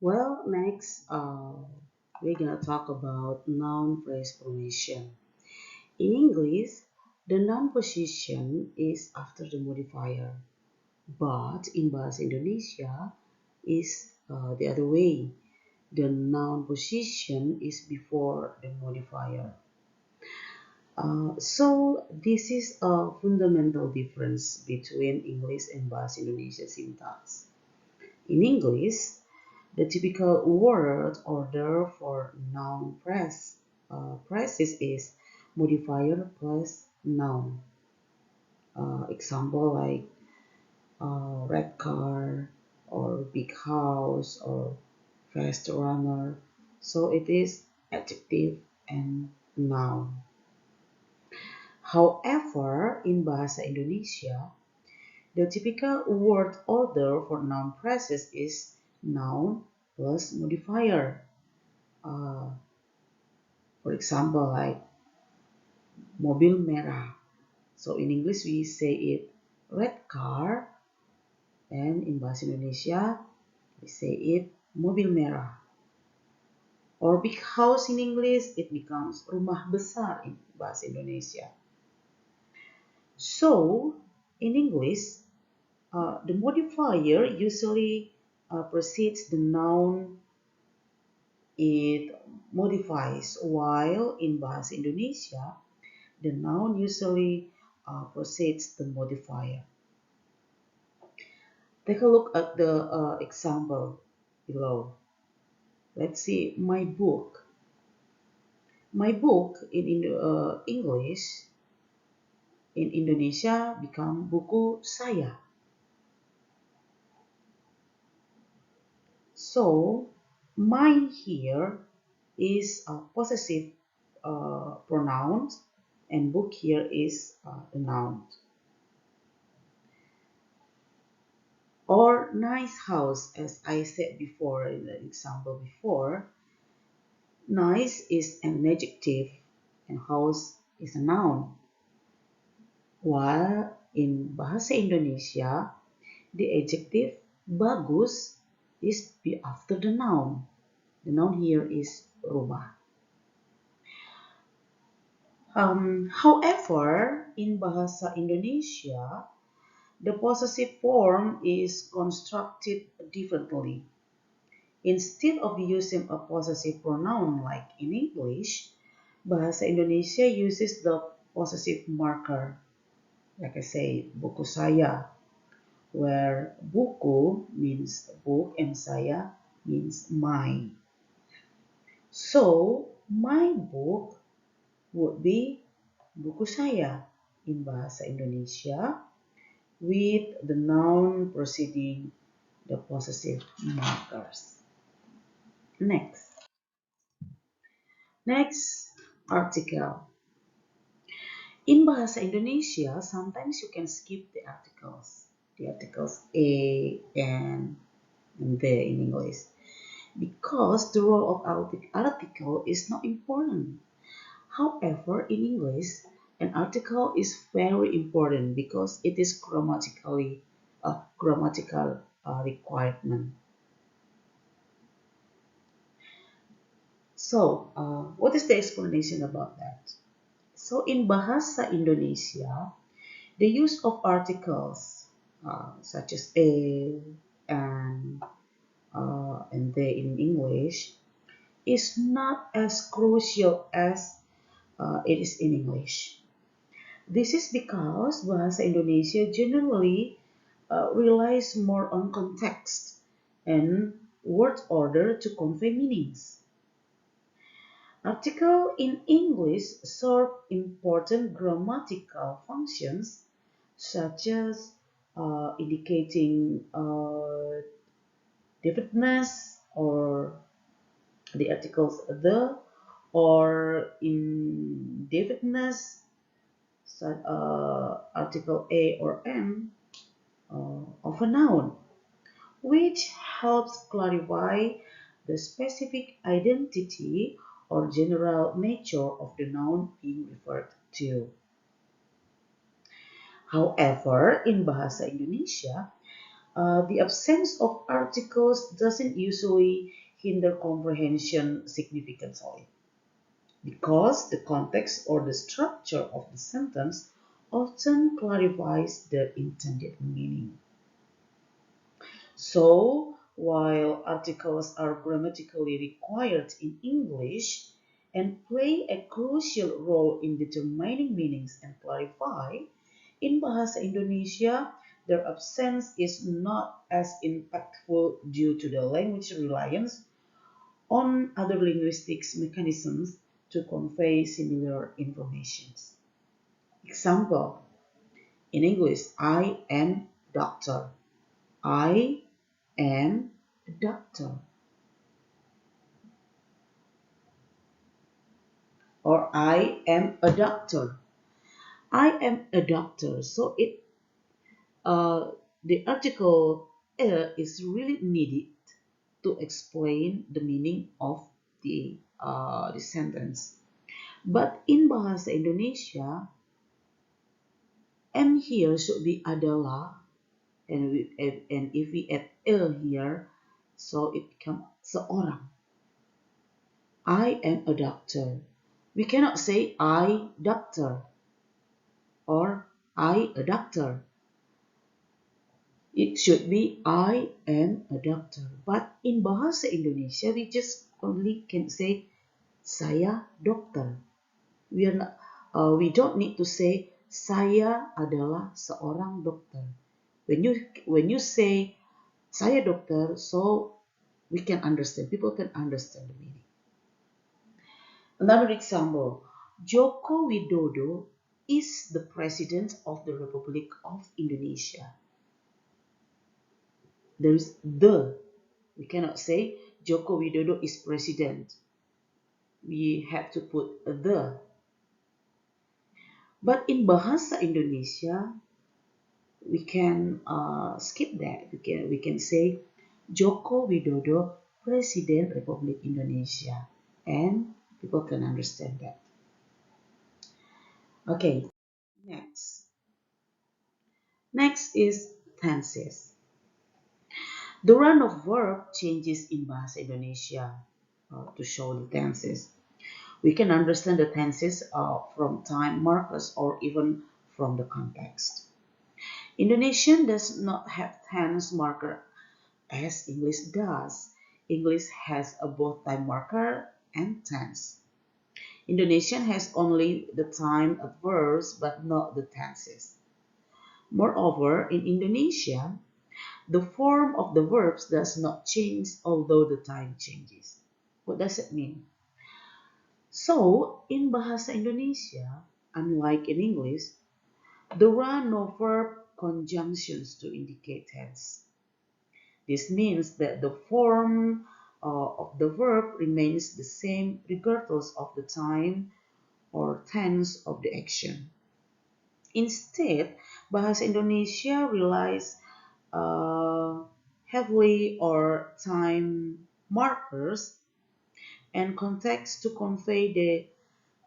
Well, next, we're gonna talk about noun phrase formation. In English, the noun position is after the modifier, but in Bahasa Indonesia is the other way. The noun position is before the modifier. So this is a fundamental difference between English and Bahasa Indonesia syntax. In English, the typical word order for noun phrases is modifier plus noun. Example like red car or big house or fast runner. So it is adjective and noun. However, in Bahasa Indonesia, the typical word order for noun phrases is noun plus modifier. Uh, for example, like mobil merah. So in English we say it red car, and in Bahasa Indonesia we say it mobil merah. Or big house in English it becomes rumah besar in Bahasa Indonesia. So in English, the modifier usually precedes the noun it modifies, while in Bahasa Indonesia, the noun usually precedes the modifier. Take a look at the example below. Let's see, my book. My book in English, in Indonesia, become buku saya. So, mine here is a possessive pronoun, and book here is the noun. Or nice house, as I said before in the example before, nice is an adjective and house is a noun. While in Bahasa Indonesia, the adjective bagus is after the noun. The noun here is rumah. However, in Bahasa Indonesia, the possessive form is constructed differently. Instead of using a possessive pronoun like in English, Bahasa Indonesia uses the possessive marker. Like I say, buku saya, where buku means book and saya means my. So, my book would be buku saya in Bahasa Indonesia with the noun preceding the possessive markers. Next. Next article. In Bahasa Indonesia, sometimes you can skip the articles a and the in English, because the role of article is not important. However, in English, an article is very important because it is grammatically a grammatical requirement. So, what is the explanation about that? So, in Bahasa Indonesia, the use of articles such as a and they in English is not as crucial as it is in English. This is because Bahasa Indonesia generally relies more on context and word order to convey meanings. Article in English serve important grammatical functions such as indicating definiteness or the articles the or indefiniteness, article a or an of a noun, which helps clarify the specific identity or general nature of the noun being referred to. However, in Bahasa Indonesia, The absence of articles doesn't usually hinder comprehension significantly because the context or the structure of the sentence often clarifies the intended meaning. So, while articles are grammatically required in English and play a crucial role in determining meanings and clarify, in Bahasa Indonesia, their absence is not as impactful due to the language reliance on other linguistics mechanisms to convey similar information. Example, in English, I am doctor. I am a doctor. Or I am a doctor. I am a doctor. So uh, the article is really needed to explain the meaning of the sentence. But in Bahasa Indonesia, M here should be adalah, and if we add here, so it becomes seorang. I am a doctor. We cannot say I doctor or I a doctor. It should be I am a doctor. But in Bahasa Indonesia, we just only can say saya dokter. We don't need to say saya adalah seorang dokter. When you say saya dokter, so we can understand. People can understand the meaning. Another example, Joko Widodo is the President of the Republic of Indonesia. There is the. We cannot say Joko Widodo is President. We have to put the. But in Bahasa Indonesia, we can skip that. We can say Joko Widodo Presiden Republik Indonesia, and people can understand that. Okay, next. Next is tenses. The run of verb changes in Bahasa Indonesia to show the tenses. We can understand the tenses from time markers or even from the context. Indonesian does not have tense marker as English does. English has a both time marker and tense. Indonesian has only the time adverbs but not the tenses. Moreover, in Indonesia, the form of the verbs does not change although the time changes. What does it mean? So, in Bahasa Indonesia, unlike in English, there are no verb conjunctions to indicate tense. This means that the form of the verb remains the same regardless of the time or tense of the action. Instead, Bahasa Indonesia relies heavily on time markers and context to convey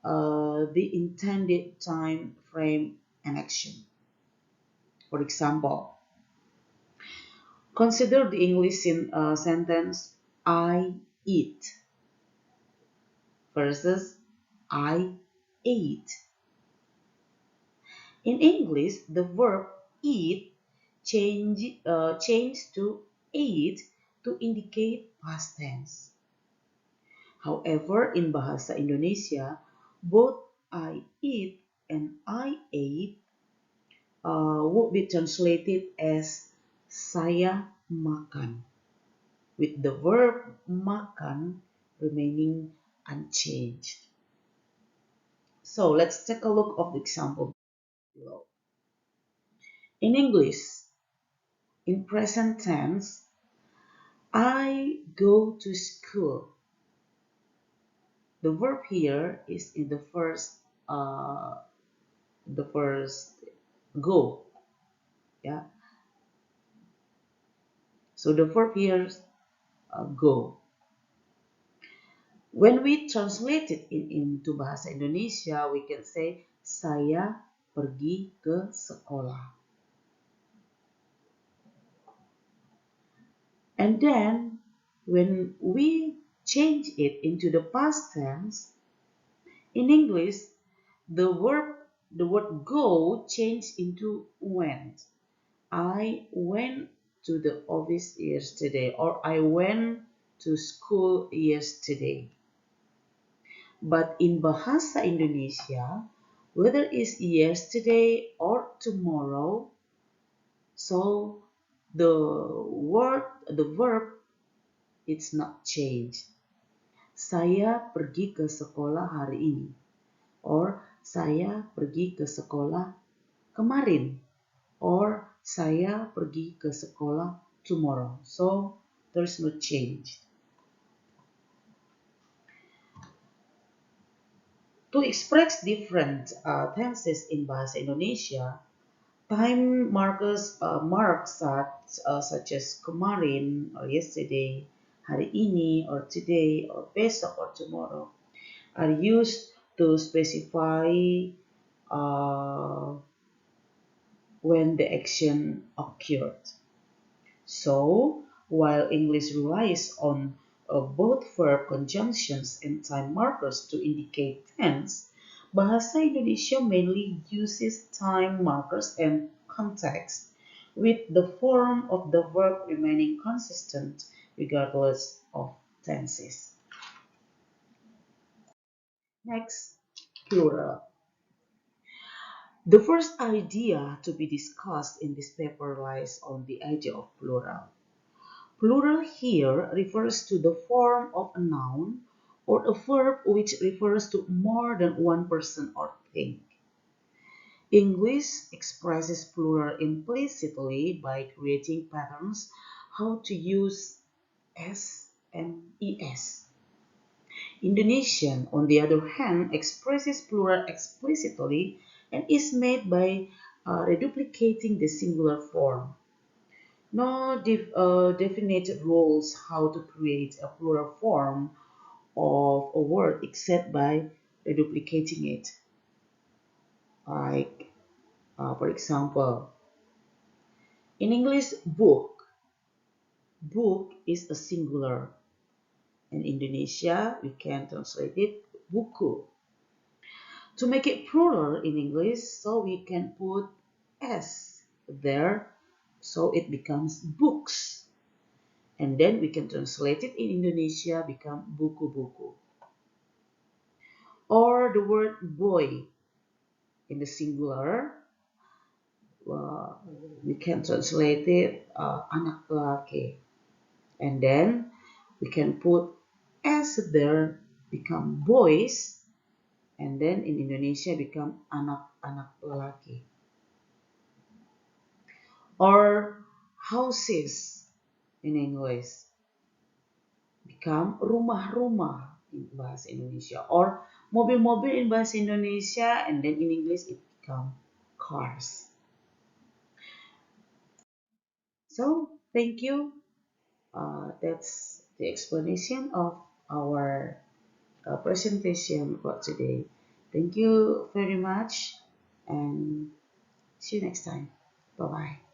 the intended time frame and action. For example, consider the English sentence I eat versus I ate. In English, the verb eat change to ate to indicate past tense. However, in Bahasa Indonesia, both I eat and I ate would be translated as saya makan, with the verb makan remaining unchanged. So let's take a look of the example below. In English, in present tense, I go to school. The verb here is in the first go. Yeah. So the verb here is go. When we translate it into Bahasa Indonesia, we can say saya pergi ke sekolah. And then when we change it into the past tense, in English, the word go changed into went. I went to the office yesterday, or I went to school yesterday. But in Bahasa Indonesia, whether it's yesterday or tomorrow, so the verb, it's not changed. Saya pergi ke sekolah hari ini, or saya pergi ke sekolah kemarin, or saya pergi ke sekolah tomorrow. So there's no change. To express different tenses in Bahasa Indonesia, time markers marks such as kemarin or yesterday, hari ini or today or besok or tomorrow are used to specify uh, when the action occurred. So, while English relies on both verb conjunctions and time markers to indicate tense, Bahasa Indonesia mainly uses time markers and context, with the form of the verb remaining consistent regardless of tenses. Next, plural. The first idea to be discussed in this paper lies on the idea of plural. Plural here refers to the form of a noun or a verb which refers to more than one person or thing. English expresses plural implicitly by creating patterns how to use s and es. Indonesian, on the other hand, expresses plural explicitly and is made by reduplicating the singular form. No definite rules how to create a plural form of a word except by reduplicating it. Like, for example, in English, book is a singular. In Indonesia, we can translate it buku. To make it plural in English, so we can put s there, so it becomes books. And then we can translate it in Indonesia, become buku-buku. Or the word boy in the singular, we can translate it anak laki. And then we can put s there, become boys. And then in Indonesia become anak-anak lelaki. Or houses in English become rumah-rumah in bahasa Indonesia, or mobil-mobil in bahasa Indonesia, and then in English it become cars. So thank you. That's the explanation of our presentation for today. Thank you very much, and see you next time. Bye bye.